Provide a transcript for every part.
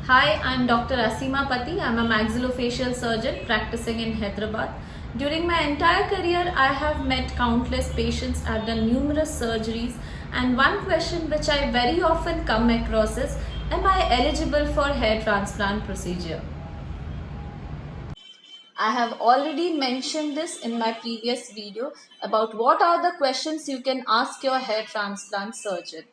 Hi, I'm Dr. Asima Pati. I'm a maxillofacial surgeon practicing in Hyderabad. During my entire career, I have met countless patients, I've done numerous surgeries, and one question which I very often come across is, am I eligible for hair transplant procedure? I have already mentioned this in my previous video about what are the questions you can ask your hair transplant surgeon.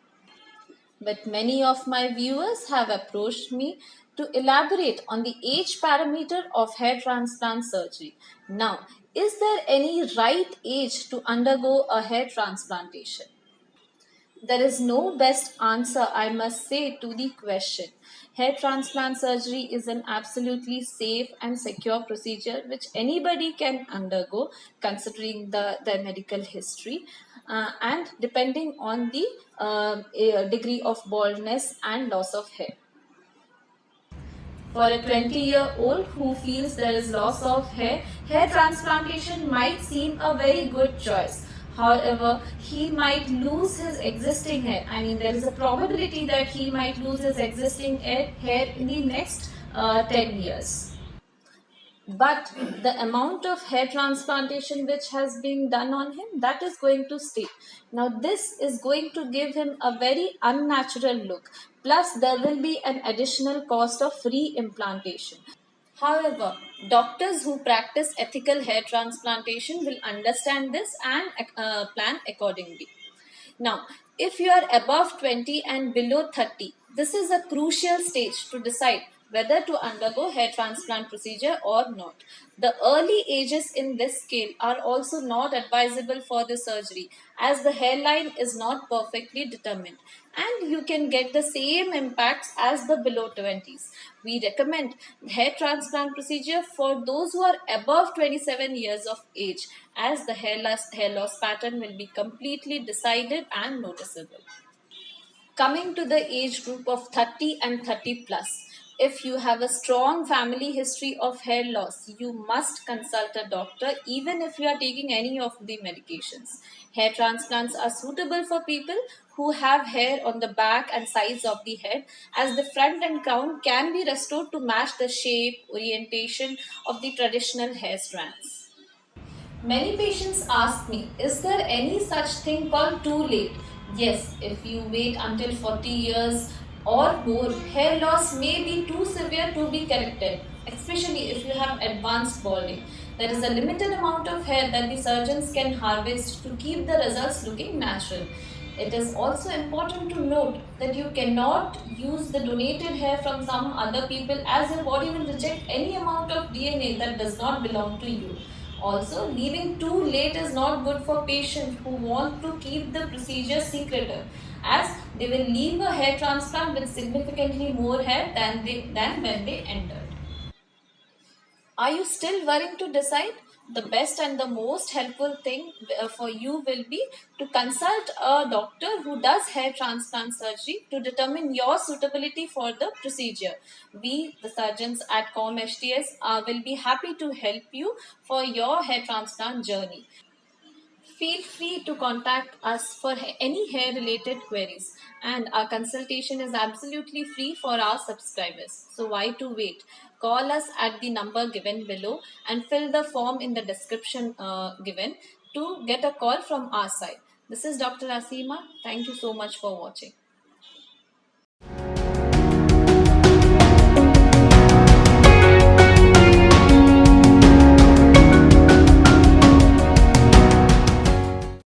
But many of my viewers have approached me to elaborate on the age parameter of hair transplant surgery. Now, is there any right age to undergo a hair transplantation? There is no best answer, I must say, to the question. Hair transplant surgery is an absolutely safe and secure procedure which anybody can undergo considering their medical history and depending on the degree of baldness and loss of hair. For a 20-year-old who feels there is loss of hair, hair transplantation might seem a very good choice. However, he might lose his existing hair. I mean, there is a probability that he might lose his existing hair in the next 10 years. But the amount of hair transplantation which has been done on him, that is going to stay. Now this is going to give him a very unnatural look, plus there will be an additional cost of re-implantation. However, doctors who practice ethical hair transplantation will understand this and plan accordingly. Now, if you are above 20 and below 30, this is a crucial stage to decide whether to undergo hair transplant procedure or not. The early ages in this scale are also not advisable for the surgery as the hairline is not perfectly determined and you can get the same impacts as the below 20s. We recommend hair transplant procedure for those who are above 27 years of age as the hair loss pattern will be completely decided and noticeable. Coming to the age group of 30 and 30 plus, if you have a strong family history of hair loss, you must consult a doctor even if you are taking any of the medications. Hair transplants are suitable for people who have hair on the back and sides of the head as the front and crown can be restored to match the shape, orientation of the traditional hair strands. Many patients ask me, is there any such thing called too late? Yes, if you wait until 40 years or more, hair loss may be too severe to be corrected, especially if you have advanced balding. There is a limited amount of hair that the surgeons can harvest to keep the results looking natural. It is also important to note that you cannot use the donated hair from some other people as your body will reject any amount of DNA that does not belong to you. Also, leaving too late is not good for patients who want to keep the procedure secretive as they will leave a hair transplant with significantly more hair than when they entered. Are you still worrying to decide? The best and the most helpful thing for you will be to consult a doctor who does hair transplant surgery to determine your suitability for the procedure. We, the surgeons at COM HTS, will be happy to help you for your hair transplant journey. Feel free to contact us for any hair related queries and our consultation is absolutely free for our subscribers. So why to wait? Call us at the number given below and fill the form in the description given to get a call from our side. This is Dr. Asima. Thank you so much for watching.